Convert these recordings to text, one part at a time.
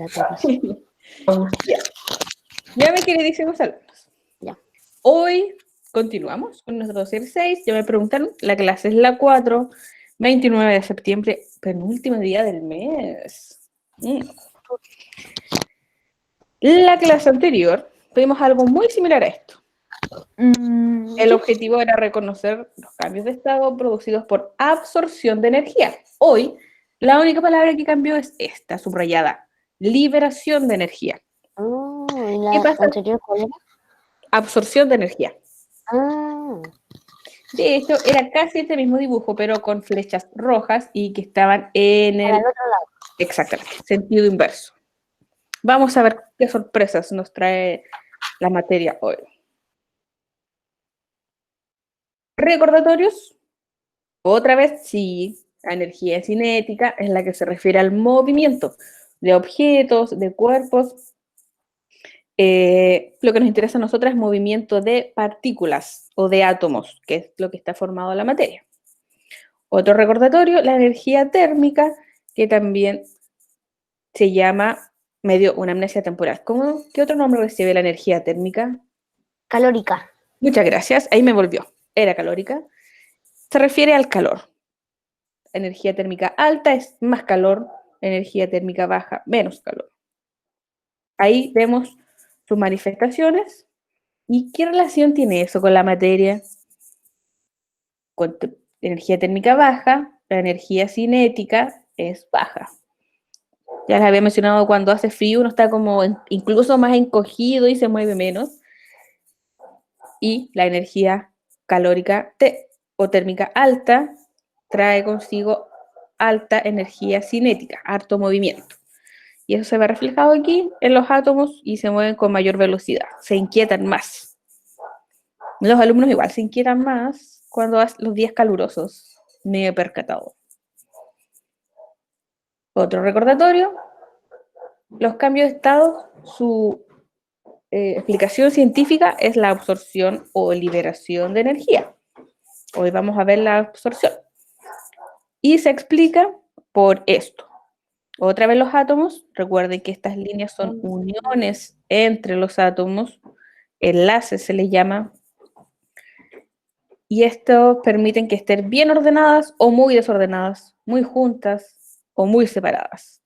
Ya. Ya me queridísimos alumnos. Ya. Hoy continuamos con nuestro dossier 6. Ya me preguntaron, la clase es la 4, 29 de septiembre, penúltimo día del mes. La clase anterior vimos algo muy similar a esto. El objetivo era reconocer los cambios de estado producidos por absorción de energía. Hoy, la única palabra que cambió es esta, subrayada, liberación de energía. ¿Y ¿Qué la pasa? anterior cuál era? Absorción de energía. Ah, De hecho, era casi este mismo dibujo, pero con flechas rojas y que estaban en para el... el otro lado. Exactamente, sentido inverso. Vamos a ver qué sorpresas nos trae la materia hoy. Recordatorios. Otra vez, sí, la energía cinética es la que se refiere al movimiento de objetos, de cuerpos. Lo que nos interesa a nosotros es movimiento de partículas o de átomos, que es lo que está formado la materia. Otro recordatorio, la energía térmica, que también se llama, medio una amnesia temporal. ¿Qué otro nombre recibe la energía térmica? Calórica. Muchas gracias, ahí me volvió. Era calórica. Se refiere al calor. Energía térmica alta es más calor, energía térmica baja, menos calor. Ahí vemos sus manifestaciones. ¿Y qué relación tiene eso con la materia? Con energía térmica baja, la energía cinética es baja. Ya les había mencionado, cuando hace frío uno está como incluso más encogido y se mueve menos. Y la energía calórica o térmica alta trae consigo alta energía cinética, harto movimiento. Y eso se ve reflejado aquí en los átomos y se mueven con mayor velocidad, se inquietan más. Los alumnos igual se inquietan más cuando hacen los días calurosos, me he percatado. Otro recordatorio, los cambios de estado, su explicación científica es la absorción o liberación de energía. Hoy vamos a ver la absorción. Y se explica por esto. Otra vez los átomos, recuerden que estas líneas son uniones entre los átomos, enlaces se les llama, y estos permiten que estén bien ordenadas o muy desordenadas, muy juntas o muy separadas.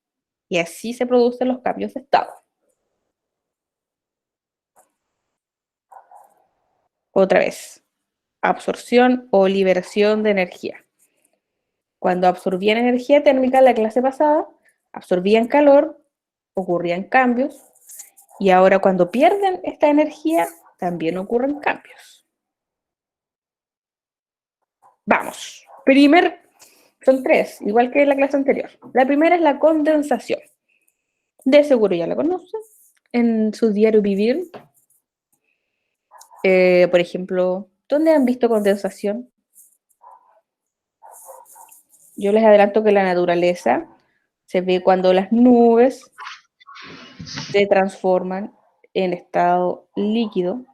Y así se producen los cambios de estado. Otra vez, absorción o liberación de energía. Cuando absorbían energía térmica en la clase pasada, absorbían calor, ocurrían cambios, y ahora cuando pierden esta energía, también ocurren cambios. Vamos. Son tres, igual que en la clase anterior. La primera es la condensación. De seguro ya la conocen. En su diario vivir, por ejemplo, ¿dónde han visto condensación? Yo les adelanto que en la naturaleza se ve cuando las nubes se transforman en estado líquido.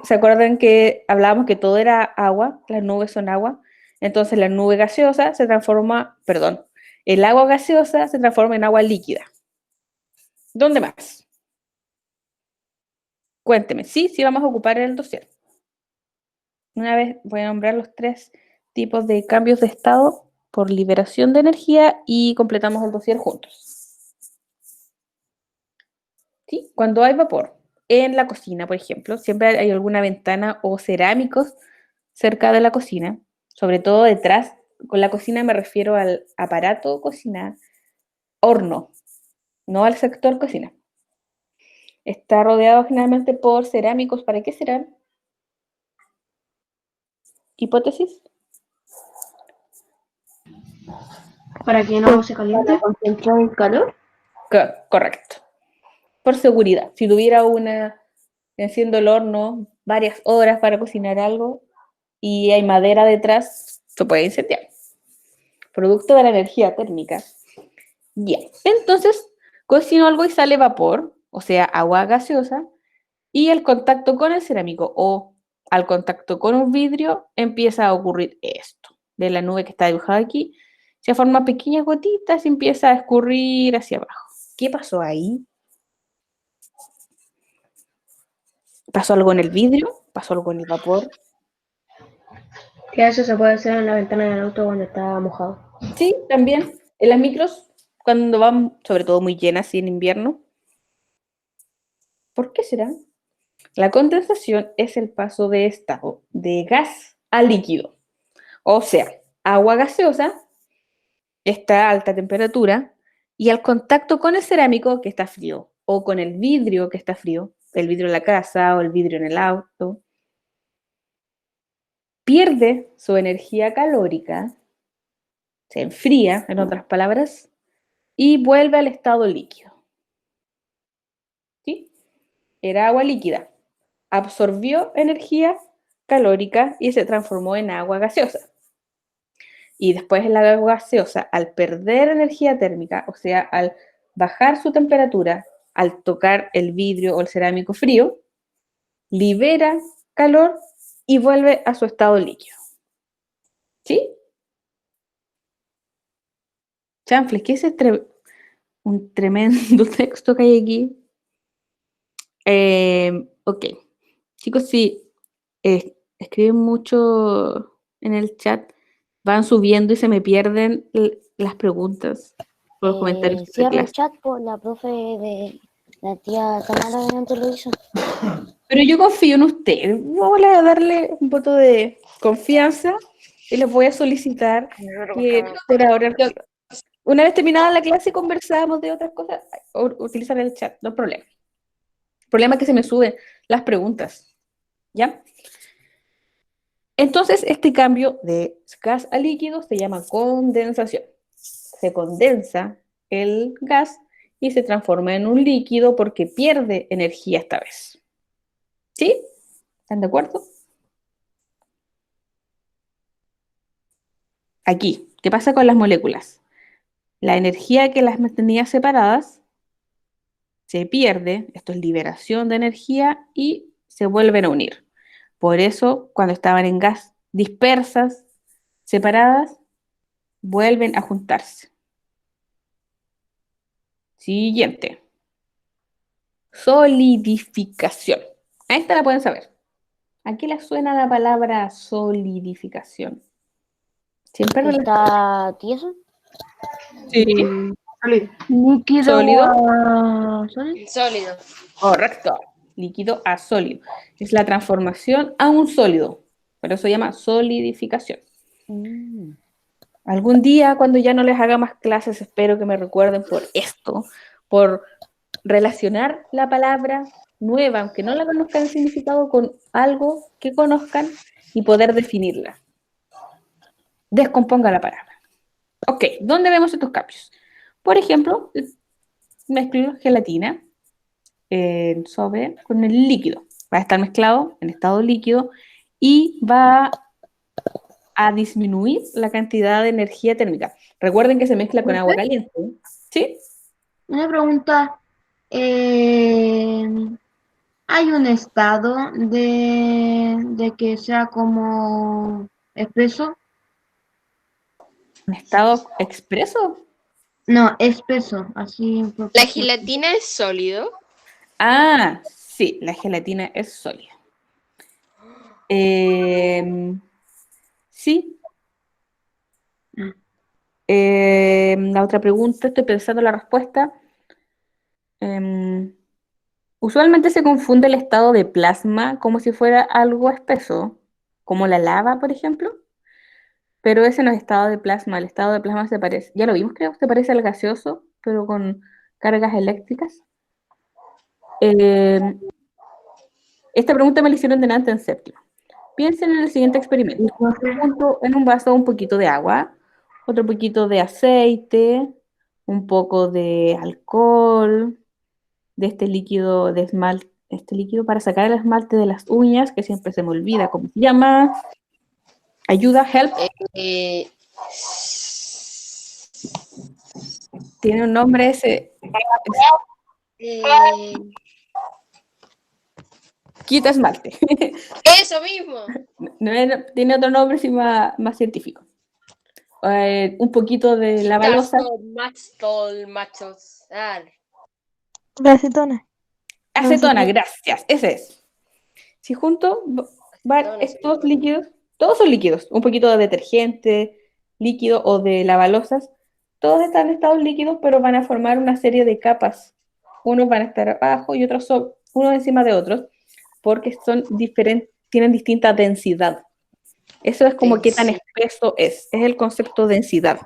¿Se acuerdan que hablábamos que todo era agua? Las nubes son agua. Entonces la nube gaseosa se transforma, perdón, el agua gaseosa se transforma en agua líquida. ¿Dónde más? Cuénteme. Sí, vamos a ocupar el dossier. Una vez voy a nombrar los tres tipos de cambios de estado por liberación de energía y completamos el dossier juntos. ¿Sí? Cuando hay vapor en la cocina, por ejemplo, siempre hay alguna ventana o cerámicos cerca de la cocina, sobre todo detrás. Con la cocina me refiero al aparato cocina, horno, no al sector cocina. Está rodeado generalmente por cerámicos. ¿Para qué serán? ¿Hipótesis? Para que no se caliente. Para concentrar el calor. Correcto. Por seguridad. Si tuviera enciendo el horno varias horas para cocinar algo y hay madera detrás, se puede incendiar. Producto de la energía térmica. Bien, entonces cocino algo y sale vapor, o sea, agua gaseosa, y el contacto con el cerámico o al contacto con un vidrio empieza a ocurrir esto. De la nube que está dibujada aquí, se forman pequeñas gotitas y empieza a escurrir hacia abajo. ¿Qué pasó ahí? ¿Pasó algo en el vidrio? ¿Pasó algo en el vapor? Que eso se puede hacer en la ventana del auto cuando está mojado. Sí, también. En las micros, cuando van, sobre todo muy llenas y en invierno. ¿Por qué será? La condensación es el paso de estado de gas a líquido. O sea, agua gaseosa está a alta temperatura y al contacto con el cerámico que está frío o con el vidrio que está frío, el vidrio en la casa o el vidrio en el auto, pierde su energía calórica, se enfría, en otras palabras, y vuelve al estado líquido. ¿Sí? Era agua líquida, absorbió energía calórica y se transformó en agua gaseosa. Y después el agua gaseosa, al perder energía térmica, o sea, al bajar su temperatura, al tocar el vidrio o el cerámico frío, libera calor y vuelve a su estado líquido. ¿Sí? Chanfles, ¿qué es un tremendo texto que hay aquí? Ok. Chicos, si escriben mucho en el chat, van subiendo y se me pierden las preguntas o los comentarios de Cierra el clase. chat por la profe de la tía Tamara que antes lo hizo. Pero yo confío en usted. Voy a darle un voto de confianza y les voy a solicitar que por ahora, una vez terminada la clase, conversamos de otras cosas o utilizar el chat, no hay problema. El problema es que se me suben las preguntas. ¿Ya? Entonces, este cambio de gas a líquido se llama condensación. Se condensa el gas y se transforma en un líquido porque pierde energía esta vez. ¿Sí? ¿Están de acuerdo? Aquí, ¿qué pasa con las moléculas? La energía que las mantenía separadas se pierde, esto es liberación de energía, y se vuelven a unir. Por eso, cuando estaban en gas dispersas, separadas, vuelven a juntarse. Siguiente. Solidificación. A esta la pueden saber. ¿A qué le suena la palabra solidificación? Siempre ¿Está tieso? Sí. Sólido. Líquido. Sólido. ¿Sólido? Sólido. Correcto. Líquido a sólido. Es la transformación a un sólido. Por eso se llama solidificación. Algún día, cuando ya no les haga más clases, espero que me recuerden por esto, por relacionar la palabra nueva, aunque no la conozcan el significado, con algo que conozcan y poder definirla. Descomponga la palabra. Ok, ¿dónde vemos estos cambios? Por ejemplo, mezclo gelatina sobre con el líquido. Va a estar mezclado en estado líquido y va a disminuir la cantidad de energía térmica. Recuerden que se mezcla con agua caliente. ¿Sí? Una pregunta. ¿Hay un estado de que sea como espeso? ¿Un estado expreso? No, espeso, así. ¿La gelatina es sólido? Ah, sí, la gelatina es sólida. Sí. La otra pregunta, estoy pensando la respuesta. Usualmente se confunde el estado de plasma como si fuera algo espeso, como la lava, por ejemplo, pero ese no es estado de plasma. El estado de plasma se parece, ya lo vimos, creo, se parece al gaseoso, pero con cargas eléctricas. Esta pregunta me la hicieron delante en séptimo. Piensen en el siguiente experimento. Junto en un vaso un poquito de agua, otro poquito de aceite, un poco de alcohol, de este líquido de esmalte, este líquido para sacar el esmalte de las uñas, que siempre se me olvida cómo se llama. Ayuda, help. Eh, Tiene un nombre ese. eh, Quita esmalte. eso mismo. Tiene otro nombre sí, más científico. Un poquito de la balosa. Machos. La acetona. Acetona, gracias, ese es. Si junto van No, no sé. estos líquidos, todos son líquidos, un poquito de detergente, líquido o de lavalosas, todos están en estados líquidos, pero van a formar una serie de capas. Unos van a estar abajo y otros son unos encima de otros, porque son diferentes, tienen distinta densidad. Eso es como qué tan espeso es el concepto de densidad.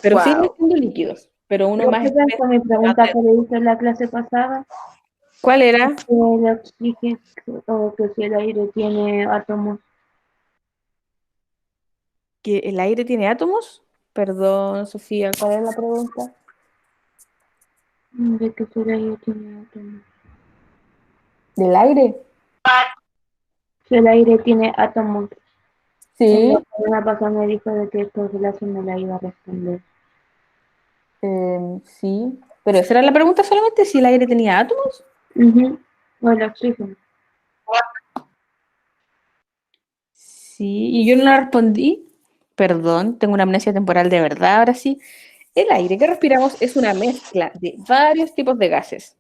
Pero Wow. siguen siendo líquidos, pero uno más ¿Qué espeso. con mi pregunta que le hice en la clase pasada? ¿Cuál era? Que el oxígeno o que si el aire tiene átomos. ¿Que el aire tiene átomos? Perdón, Sofía, ¿cuál es la pregunta? De que si el aire tiene átomos. ¿Del aire? Si el aire tiene átomos. Sí. La semana pasada me dijo de que esto se me la iba a responder. Sí. Pero esa era la pregunta solamente, si el aire tenía átomos. O el oxígeno. Sí, y yo no la respondí. Perdón, tengo una amnesia temporal de verdad, ahora sí. El aire que respiramos es una mezcla de varios tipos de gases.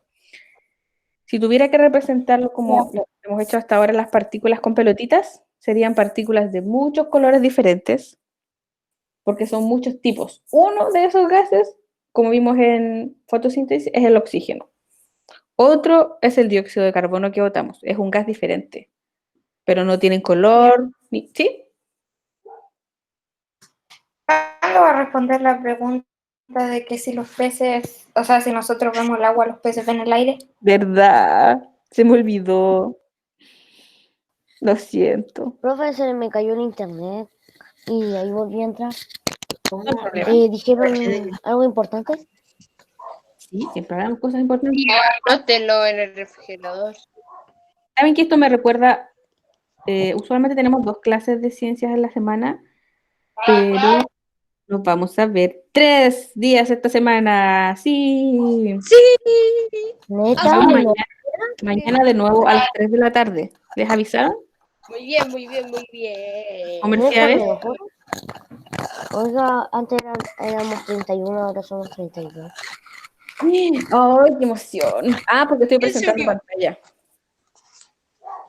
Si tuviera que representarlo como lo hemos hecho hasta ahora, las partículas con pelotitas, serían partículas de muchos colores diferentes, porque son muchos tipos. Uno de esos gases, como vimos en fotosíntesis, es el oxígeno. Otro es el dióxido de carbono que botamos. Es un gas diferente, pero no tienen color. ¿Sí? ¿Cuándo va a responder la pregunta de que si los peces, o sea, si nosotros vemos el agua, los peces ven el aire? ¿Verdad? Se me olvidó. Lo siento. Profe, se me cayó el internet y ahí volví a entrar. No hay problema. ¿Dijeron algo importante? Sí, siempre hablamos cosas importantes. Anótelo en el refrigerador. ¿Saben que esto me recuerda? Usualmente tenemos 2 clases de ciencias en la semana, pero nos vamos a ver 3 días esta semana. Sí. ¿Neta? Nos vemos ¿No? mañana de nuevo a las 3 de la tarde. ¿Les avisaron? Muy bien, muy bien, muy bien. ¿Comerciales? ¿Neta, me lo juro? Oiga, antes éramos 31, ahora somos 32. ¡Ay, qué emoción! Ah, porque estoy presentando pantalla.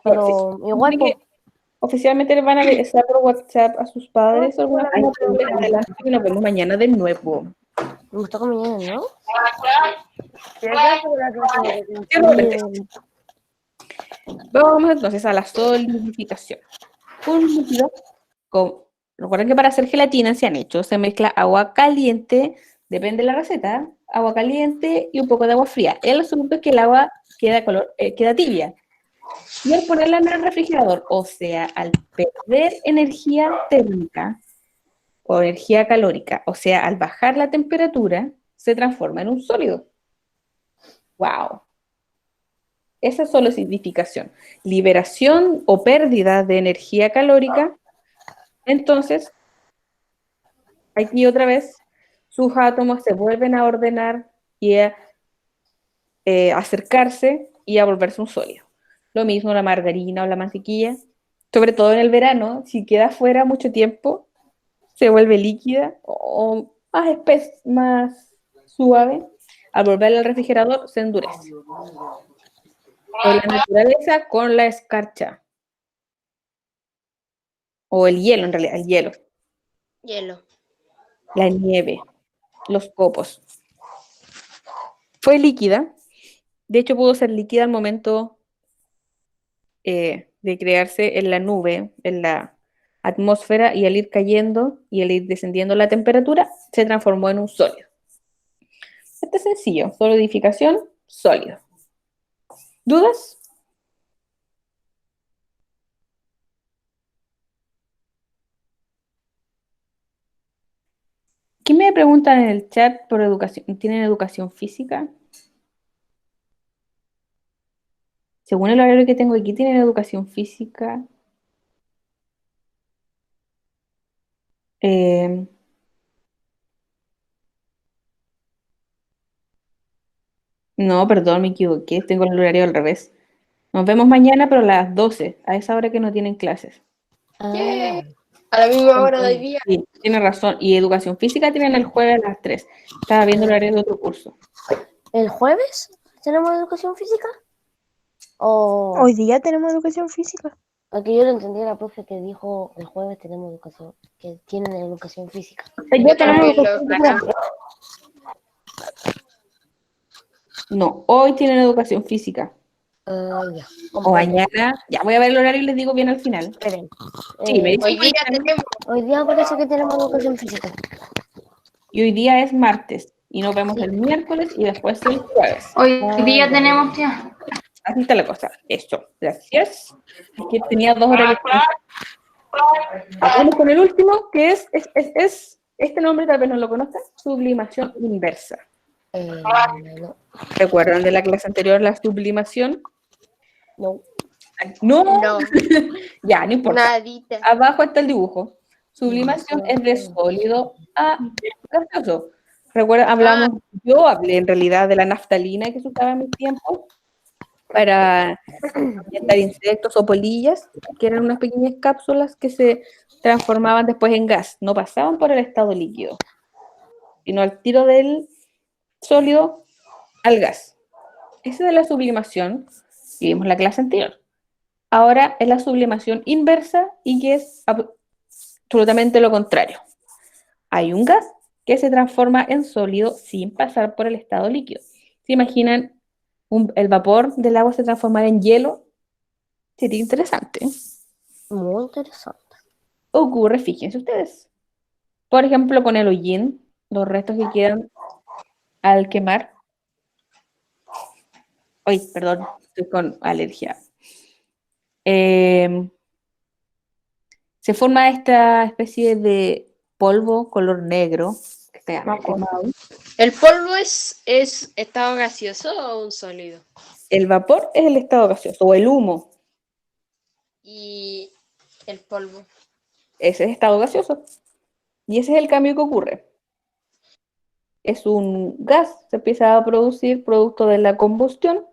Pero igual, que oficialmente les van a avisar por WhatsApp a sus padres o alguna forma, pero les adelanto que nos vemos mañana de nuevo. me toca mañana, ¿no? Vamos entonces a la solidificación. Un líquido recuerden que para hacer gelatina se mezcla agua caliente, depende de la receta, agua caliente y un poco de agua fría. El asunto es que el agua queda tibia. Y al ponerla en el refrigerador, o sea, al perder energía térmica o energía calórica, o sea, al bajar la temperatura, se transforma en un sólido. ¡Wow! Esa es solidificación. Liberación o pérdida de energía calórica. Entonces, aquí otra vez, sus átomos se vuelven a ordenar y a acercarse y a volverse un sólido. Lo mismo la margarina o la mantequilla, sobre todo en el verano, si queda fuera mucho tiempo, se vuelve líquida o más espesa, más suave. Al volver al refrigerador se endurece. En la naturaleza con la escarcha. O el hielo, en realidad, el hielo. Hielo. La nieve, los copos. Fue líquida. De hecho, pudo ser líquida al momento de crearse en la nube, en la atmósfera, y al ir cayendo y al ir descendiendo la temperatura, se transformó en un sólido. Este es sencillo, solidificación, sólido. ¿Dudas? ¿Quién me pregunta en el chat por educación? ¿Tienen educación física? Según el horario que tengo aquí, ¿tienen educación física? No, perdón, me equivoqué. Tengo el horario al revés. Nos vemos mañana, pero a las 12, a esa hora que no tienen clases. Ah, A la misma hora del día. Sí, tiene razón. Y educación física tienen el jueves a las 3. Estaba viendo el horario de otro curso. ¿El jueves tenemos educación física? O Hoy día tenemos educación física. aquí yo lo entendí a la profe que dijo el jueves tenemos educación, que tienen educación física. Ya tenemos también lo educación física. No, hoy tienen educación física. Ya. O mañana, ya voy a ver el horario y les digo bien al final. Esperen. Sí, me dicen Hoy día tenemos. Hoy día parece que tenemos educación física. y hoy día es martes y nos vemos el miércoles y después el jueves. Hoy día tenemos, tía. Así está la cosa. Eso, gracias. Aquí tenía 2 horarios. Vamos con el último, que es este nombre tal vez no lo conozcan, sublimación inversa. No, ¿Recuerdan de la clase anterior la sublimación? no. No, No, ya, no importa. nadita. Abajo está el dibujo. Sublimación es de sólido a gaseoso. Recuerda, yo hablé en realidad de la naftalina que se usaba en mis tiempos para ahuyentar insectos o polillas, que eran unas pequeñas cápsulas que se transformaban después en gas, no pasaban por el estado líquido, sino al tiro del sólido al gas. Esa es la sublimación que vimos en la clase anterior. Ahora es la sublimación inversa y que es absolutamente lo contrario. Hay un gas que se transforma en sólido sin pasar por el estado líquido. ¿Se imaginan el vapor del agua se transformara en hielo? Sería interesante. Muy interesante. Ocurre, fíjense ustedes. Por ejemplo, con el hollín, los restos que quedan al quemar. Ay, perdón, estoy con alergia. Se forma esta especie de polvo color negro que está quemado. ¿El polvo es estado gaseoso o un sólido? El vapor es el estado gaseoso o el humo. Y el polvo. Ese es estado gaseoso. Y ese es el cambio que ocurre. Es un gas, se empieza a producir producto de la combustión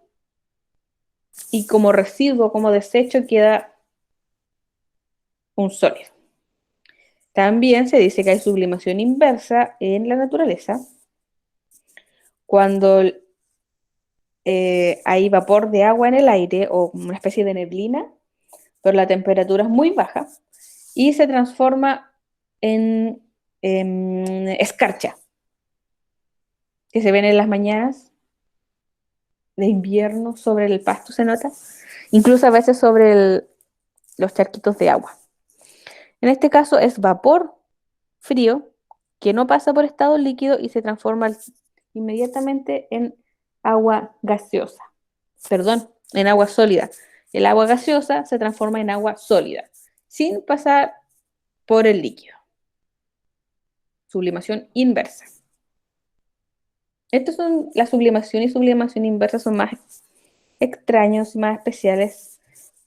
y como residuo, como desecho, queda un sólido. También se dice que hay sublimación inversa en la naturaleza cuando hay vapor de agua en el aire o una especie de neblina, pero la temperatura es muy baja y se transforma en escarcha, que se ven en las mañanas de invierno sobre el pasto, se nota, incluso a veces sobre los charquitos de agua. En este caso es vapor frío que no pasa por estado líquido y se transforma inmediatamente en agua gaseosa. Perdón, en agua sólida. El agua gaseosa se transforma en agua sólida, sin pasar por el líquido. Sublimación inversa. Estas son la sublimación y sublimación inversa, son más extraños y más especiales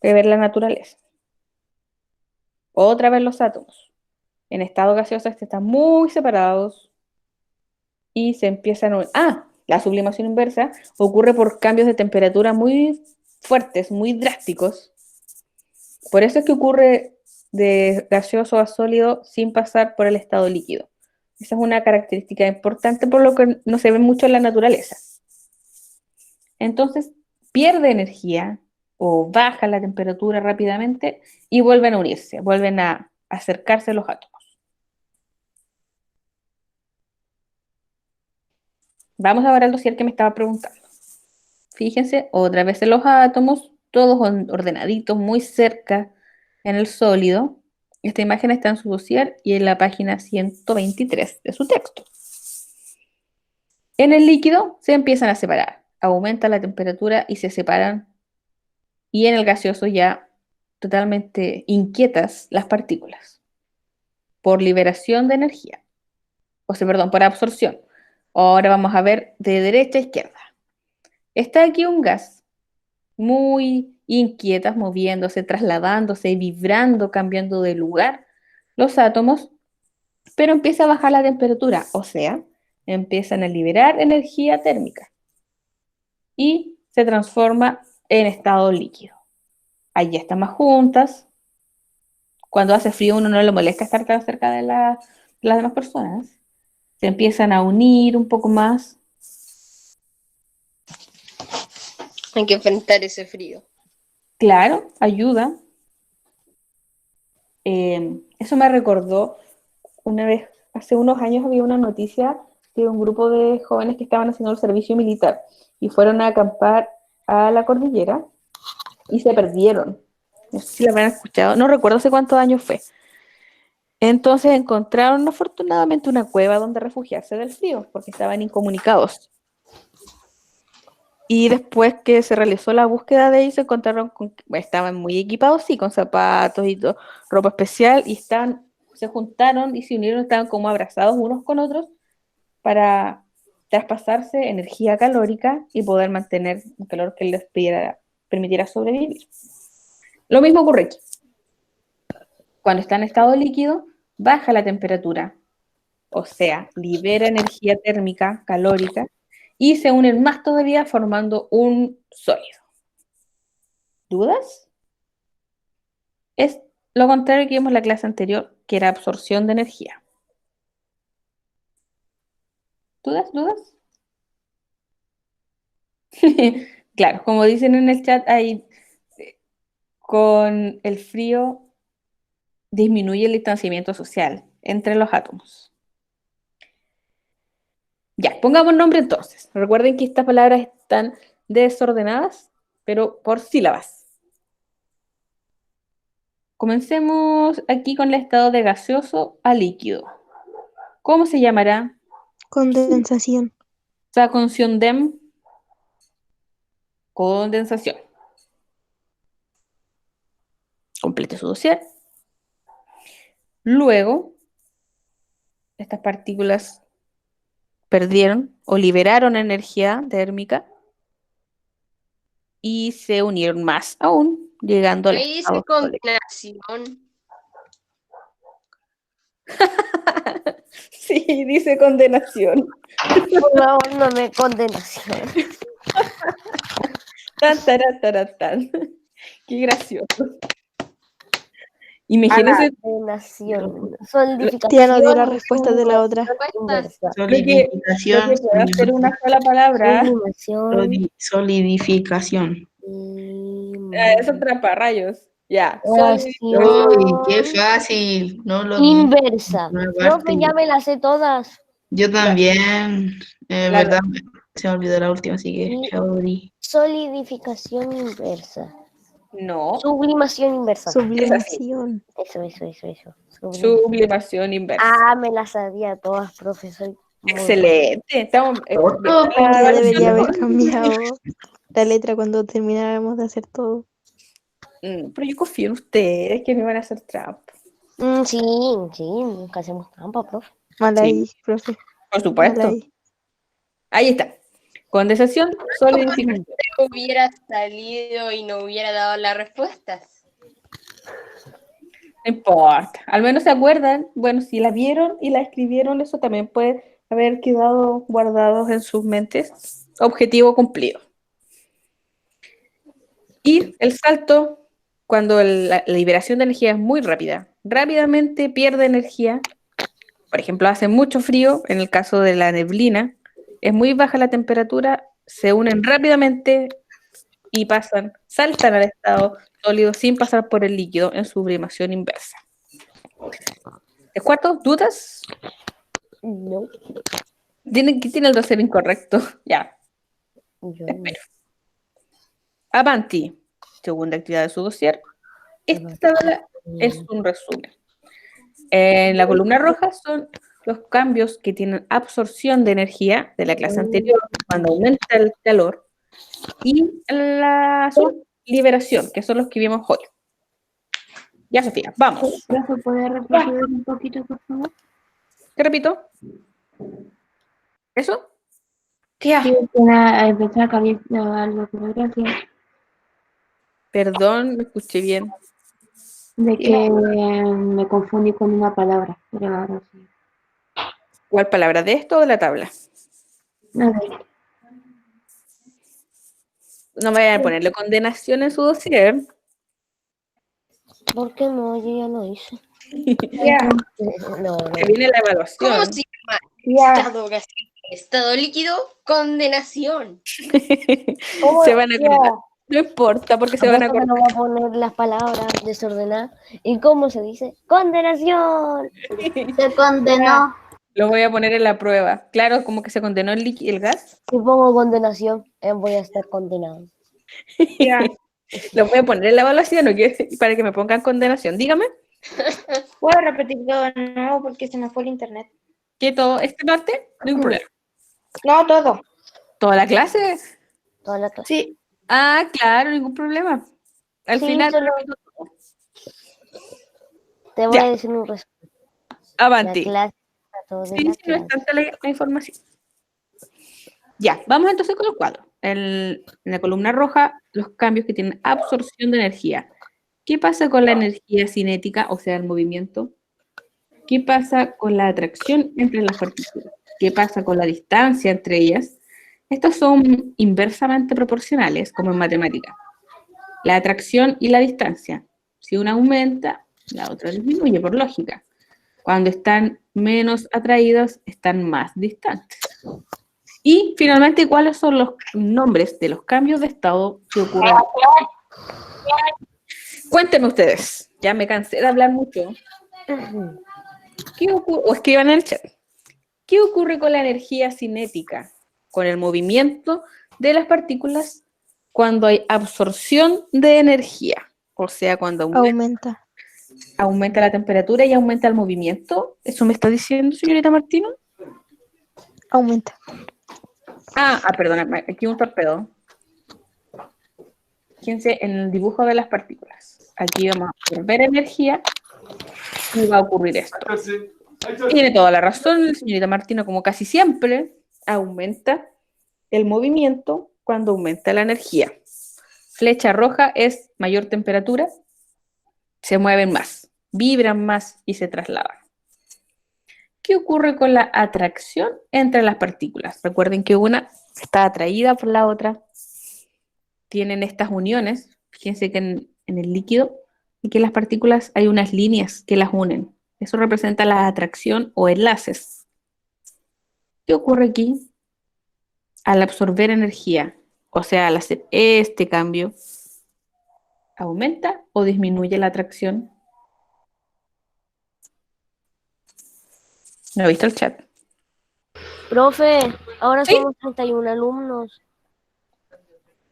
de ver la naturaleza. Otra vez los átomos. En estado gaseoso están muy separados y se empiezan a... la sublimación inversa ocurre por cambios de temperatura muy fuertes, muy drásticos. Por eso es que ocurre de gaseoso a sólido sin pasar por el estado líquido. Esa es una característica importante por lo que no se ve mucho en la naturaleza. Entonces, pierde energía o baja la temperatura rápidamente y vuelven a unirse, vuelven a acercarse los átomos. Vamos a ver al dossier que me estaba preguntando. Fíjense, otra vez en los átomos, todos ordenaditos, muy cerca en el sólido. Esta imagen está en su dossier y en la página 123 de su texto. En el líquido se empiezan a separar, aumenta la temperatura y se separan. Y en el gaseoso ya totalmente inquietas las partículas por liberación de energía. O sea, perdón, por absorción. Ahora vamos a ver de derecha a izquierda. Está aquí un gas muy inquietas, moviéndose, trasladándose, vibrando, cambiando de lugar los átomos, pero empieza a bajar la temperatura, o sea, empiezan a liberar energía térmica y se transforma en estado líquido. Allí están más juntas. Cuando hace frío uno no le molesta estar tan cerca de las demás personas. Se empiezan a unir un poco más Hay que enfrentar ese frío. Claro, ayuda. Eso me recordó una vez, hace unos años había una noticia de un grupo de jóvenes que estaban haciendo el servicio militar y fueron a acampar a la cordillera y se perdieron. No sé si lo habrán escuchado, no recuerdo hace cuántos años fue. Entonces encontraron afortunadamente una cueva donde refugiarse del frío, porque estaban incomunicados. Y después que se realizó la búsqueda de ellos, se encontraron con que estaban muy equipados, sí, con zapatos y todo, ropa especial, y se juntaron y se unieron, estaban como abrazados unos con otros para traspasarse energía calórica y poder mantener un calor que les permitiera sobrevivir. Lo mismo ocurre aquí. Cuando está en estado líquido, baja la temperatura, o sea, libera energía térmica, calórica, y se unen más todavía formando un sólido. ¿Dudas? Es lo contrario que vimos en la clase anterior, que era absorción de energía. ¿Dudas? ¿Dudas? Claro, como dicen en el chat, con el frío disminuye el distanciamiento social entre los átomos. Ya, pongamos nombre entonces. Recuerden que estas palabras están desordenadas, pero por sílabas. Comencemos aquí con el estado de gaseoso a líquido. ¿Cómo se llamará? Condensación. Saconsundem, condensación. Complete su dossier. Luego, estas partículas perdieron o liberaron energía térmica y se unieron más aún, llegando al Ahí dice estado sólido. condenación. Sí, dice condenación. Por favor, no me condenación. Tan, taran, taran, tan. Qué gracioso. Imagínense Condenación. Tía no dio la Solidificación. respuesta de la otra. Inversa. lo que puede hacer una sola palabra. Sublimación. Solidificación. Es atraparrayos. Ya. Relación. Uy, qué fácil. No lo vi. Inversa. No, Profe, ya me las sé todas. Yo también. Claro. Verdad, se me olvidó la última, así que Sí. sorry. Solidificación inversa. No. Sublimación inversa. Sublimación. Eso. Sublimación inversa. Ah, me las sabía todas, profe. Soy muy Excelente. Estamos. Tía debería haber cambiado la letra cuando termináramos de hacer todo. Pero yo confío en ustedes que me van a hacer trampa. buena. Sí, nunca hacemos trampa, profe. Mal Sí. ahí, profe. Por Mal supuesto. ahí. Ahí está. Condensación, solidificación. Hubiera salido y no hubiera dado las respuestas. No importa. Al menos se acuerdan. Bueno, si la vieron y la escribieron, eso también puede haber quedado guardados en sus mentes. Objetivo cumplido. Y el salto, cuando la liberación de energía es muy rápida, rápidamente pierde energía. Por ejemplo, hace mucho frío, en el caso de la neblina, es muy baja la temperatura, se unen rápidamente y saltan al estado sólido sin pasar por el líquido en sublimación inversa. ¿De acuerdo? ¿Dudas? No. ¿Quién tiene el dossier incorrecto? Ya, Yo espero. Avanti, segunda actividad de su dossier. Esta tabla es un resumen. En la columna roja son los cambios que tienen absorción de energía de la clase anterior, cuando aumenta el calor, y la azul, liberación, que son los que vimos hoy. Ya, Sofía, vamos. ¿Profe, puede retroceder un poquito, por favor? ¿Qué repito? ¿Eso? Tía, Sí, para empezar a cambiar algo, pero gracias. perdón, me escuché bien. De que me confundí con una palabra, pero ahora sí. ¿Cuál palabra? ¿De esto o de la tabla? A ver, No me vayan a ponerle condenación en su dossier. ¿Por qué no? Yo ya lo hice. Ya, No. que viene la ¿Cómo evaluación. se llama? Ya, Estado gaseoso. Estado líquido, condenación. ¿Cómo Se van a decía? acordar. No importa porque se van a Apuesto que acordar. no va a poner las palabras desordenadas. ¿Y cómo se dice? ¡Condenación! Se condenó. Lo voy a poner en la prueba. Claro, como que se condenó el gas. Si pongo condenación, voy a estar condenado. Ya. Lo voy a poner en la evaluación ¿o qué? Para que me pongan condenación. Dígame ¿Puedo repetir todo de nuevo porque se me fue el internet? que todo esta parte no hay un problema. No, todo. ¿Toda la clase? Toda la clase. Sí. Ah, claro, ningún problema. Al Sí, final solo repito todo. te voy Ya. a decir un resumen. La Avanti. clase está todo de Sí, la sí, no es clase. tanta la información. Ya, vamos entonces con el cuadro. En la columna roja, los cambios que tienen absorción de energía. ¿Qué pasa con la energía cinética, o sea, el movimiento? ¿Qué pasa con la atracción entre las partículas? ¿Qué pasa con la distancia entre ellas? Estos son inversamente proporcionales, como en matemática. La atracción y la distancia. Si una aumenta, la otra disminuye, por lógica. Cuando están menos atraídos, están más distantes. Y finalmente, ¿cuáles son los nombres de los cambios de estado que ocurren? Cuéntenme ustedes. Ya me cansé de hablar mucho. ¿Qué ocurre? O escriban en el chat. ¿Qué ocurre con la energía cinética? Con el movimiento de las partículas cuando hay absorción de energía. O sea, cuando Aumenta. aumenta la temperatura y aumenta el movimiento. ¿Eso me está diciendo, señorita Martino? Aumenta. Perdona, aquí un torpedo. Fíjense en el dibujo de las partículas. Aquí vamos a absorber energía y va a ocurrir esto. Tiene toda la razón, señorita Martino, como casi siempre, aumenta el movimiento cuando aumenta la energía. Flecha roja es mayor temperatura, se mueven más, vibran más y se trasladan. ¿Qué ocurre con la atracción entre las partículas? Recuerden que una está atraída por la otra, tienen estas uniones, fíjense que en el líquido y que en las partículas hay unas líneas que las unen. Eso representa la atracción o enlaces. ¿Qué ocurre aquí? Al absorber energía, o sea, al hacer este cambio, ¿aumenta o disminuye la atracción? ¿No he visto el chat? Profe, ahora Sí. somos 31 alumnos.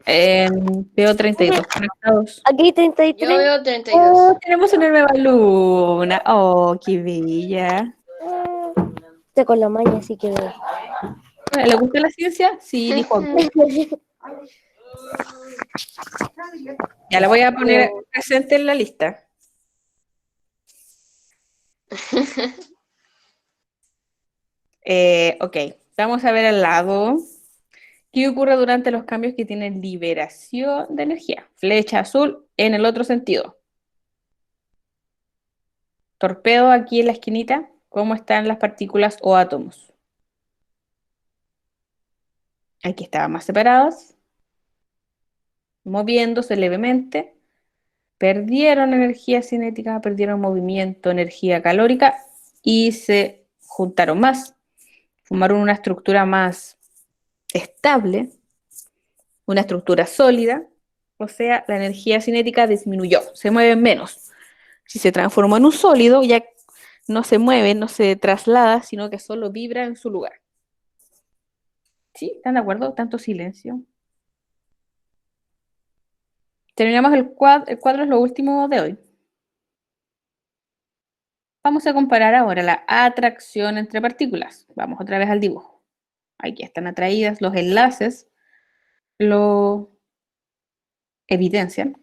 Veo 32 conectados. Aquí hay Yo 33. veo 32. Oh, tenemos una nueva luna. Oh, qué bella. Estoy con la maña, así que veo. ¿Le gusta la ciencia? Sí, dijo. Ya la voy a poner presente en la lista. Ok, vamos a ver al lado. ¿Qué ocurre durante los cambios que tienen liberación de energía? Flecha azul en el otro sentido. Torpedo aquí en la esquinita. ¿Cómo están las partículas o átomos? Aquí estaban más separados, moviéndose levemente. Perdieron energía cinética, perdieron movimiento, energía calórica y se juntaron más. Formaron una estructura más estable, una estructura sólida, o sea, la energía cinética disminuyó, se mueve menos. Si se transformó en un sólido, ya no se mueve, no se traslada, sino que solo vibra en su lugar. ¿Sí? ¿Están de acuerdo? Tanto silencio. Terminamos el cuadro, es lo último de hoy. Vamos a comparar ahora la atracción entre partículas. Vamos otra vez al dibujo. Aquí están atraídas los enlaces, lo evidencian.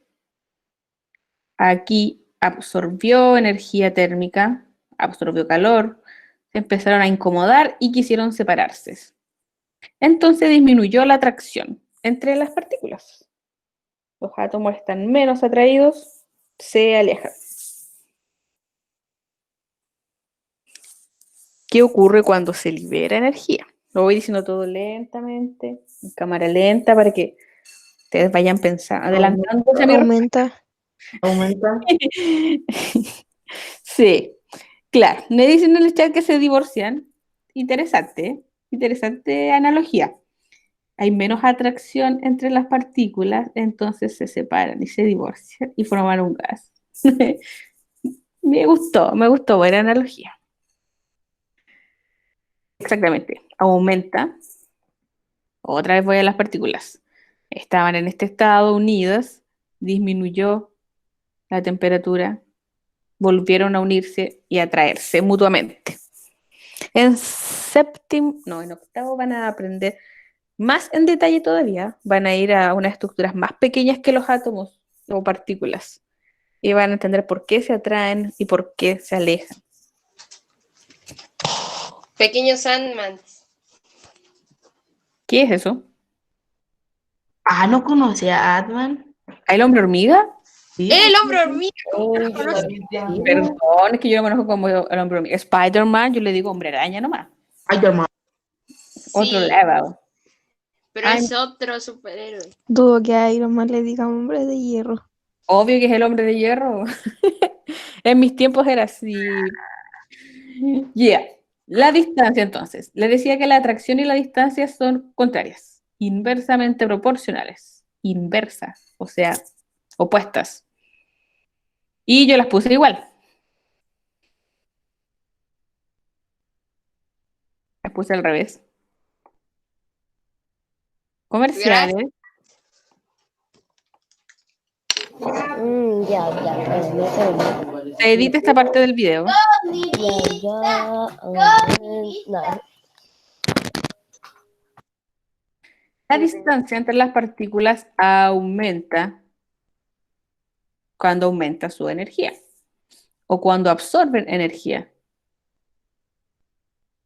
Aquí absorbió energía térmica, absorbió calor, se empezaron a incomodar y quisieron separarse. Entonces disminuyó la atracción entre las partículas. Los átomos están menos atraídos, se alejan. ¿Qué ocurre cuando se libera energía? Lo voy diciendo todo lentamente, en cámara lenta, para que ustedes vayan pensando, adelantándose a mi Aumenta. Aumenta. Sí, claro. Me dicen en el chat que se divorcian. Interesante, ¿eh? Interesante analogía. Hay menos atracción entre las partículas, entonces se separan y se divorcian y forman un gas. Me gustó, buena analogía. Exactamente, aumenta. Otra vez voy a las partículas. Estaban en este estado unidas, disminuyó la temperatura, volvieron a unirse y a atraerse mutuamente. En octavo van a aprender más en detalle todavía, van a ir a unas estructuras más pequeñas que los átomos o partículas y van a entender por qué se atraen y por qué se alejan. Pequeños Sandmans. ¿Qué es eso? Ah, ¿no conoce a Atman? ¿El hombre hormiga? Sí. ¡El hombre hormiga! Perdón, es que yo lo conozco como el hombre hormiga. Spider-Man, yo le digo hombre araña nomás. Ay, hermano. Otro Sí, level. pero es otro superhéroe. Dudo que a Iron Man le diga hombre de hierro. Obvio que es el hombre de hierro. En mis tiempos era así. Yeah. La distancia, entonces. Le decía que la atracción y la distancia son contrarias, inversamente proporcionales. Inversas, o sea, opuestas. Y yo las puse igual. Las puse al revés. Comerciales. Ya, ya. Se edita esta parte del video. Nada. La distancia entre las partículas aumenta cuando aumenta su energía o cuando absorben energía.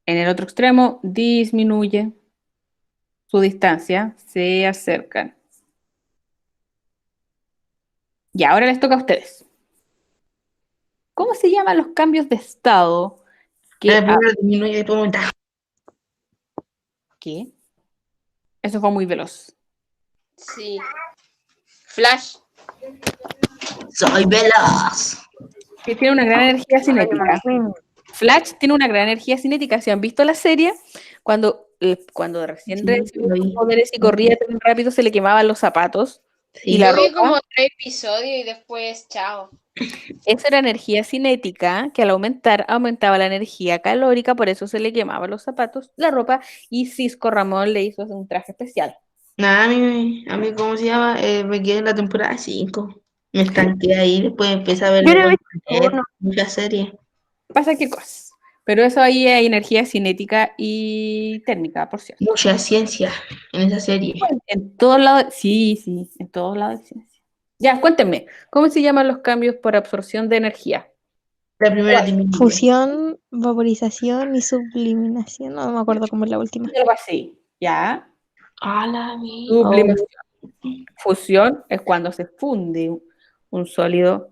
En el otro extremo disminuye su distancia, se acercan. Y ahora les toca a ustedes. ¿Cómo se llaman los cambios de estado que Primero disminuye y después aumenta. ¿Qué? Eso fue muy veloz. Sí. Flash. Soy veloz. Que tiene una gran energía cinética. Flash tiene una gran energía cinética. Si han visto la serie, cuando recién Sí, recibió lo sus vi. poderes y corría tan rápido, se le quemaban los zapatos. Sí. Y la Yo vi ropa. como 3 episodios y después, chao. Esa era energía cinética, que al aumentar, aumentaba la energía calórica, por eso se le quemaban los zapatos, la ropa, y Cisco Ramón le hizo un traje especial. Nada, a mí, ¿cómo se llama? Me quedé en la temporada 5. Me estanqué ahí, después empecé a ver Yo no he The visto Walking Dead, uno. muchas series. Pasa qué cosas. Pero eso ahí hay energía cinética y térmica, por cierto. Mucha ciencia en esa serie. En todos lados, sí, en todos lados hay ciencia. Ya, cuéntenme, ¿cómo se llaman los cambios por absorción de energía? La primera disminuye. Fusión, vaporización y subliminación. No me acuerdo cómo es la última. Algo así, ¿ya? A la mía. Sublimación. Fusión es cuando se funde un sólido,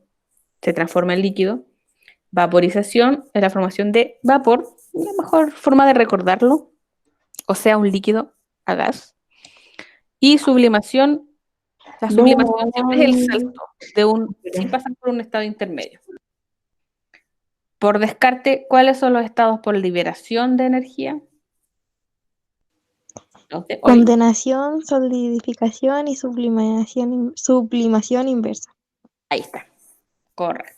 se transforma en líquido. Vaporización es la formación de vapor, la mejor forma de recordarlo, o sea, un líquido a gas. Y sublimación, la sublimación siempre es el salto sin pasar por un estado intermedio. Por descarte, ¿cuáles son los estados por liberación de energía? Entonces, Condensación, solidificación y sublimación inversa. ahí está, correcto.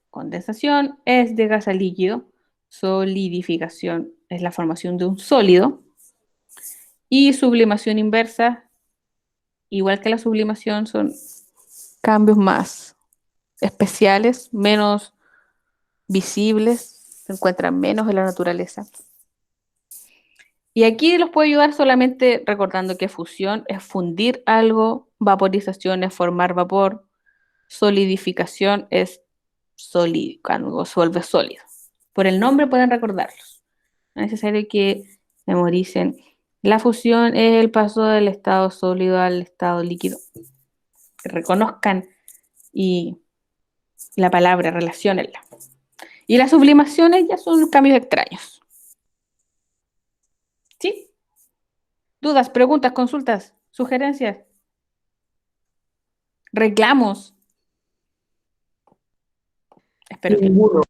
Condensación es de gas a líquido, solidificación es la formación de un sólido y sublimación inversa, igual que la sublimación, son cambios más especiales, menos visibles, se encuentran menos en la naturaleza. Y aquí los puedo ayudar solamente recordando que fusión es fundir algo, vaporización es formar vapor, solidificación es cuando algo se vuelve sólido. Por el nombre pueden recordarlos. No es necesario que memoricen. La fusión es el paso del estado sólido al estado líquido. Que reconozcan y la palabra, relaciónenla. Y las sublimaciones ya son cambios extraños. ¿Sí? ¿Dudas, preguntas, consultas, sugerencias? ¿Reclamos? Espero que no. Seguro.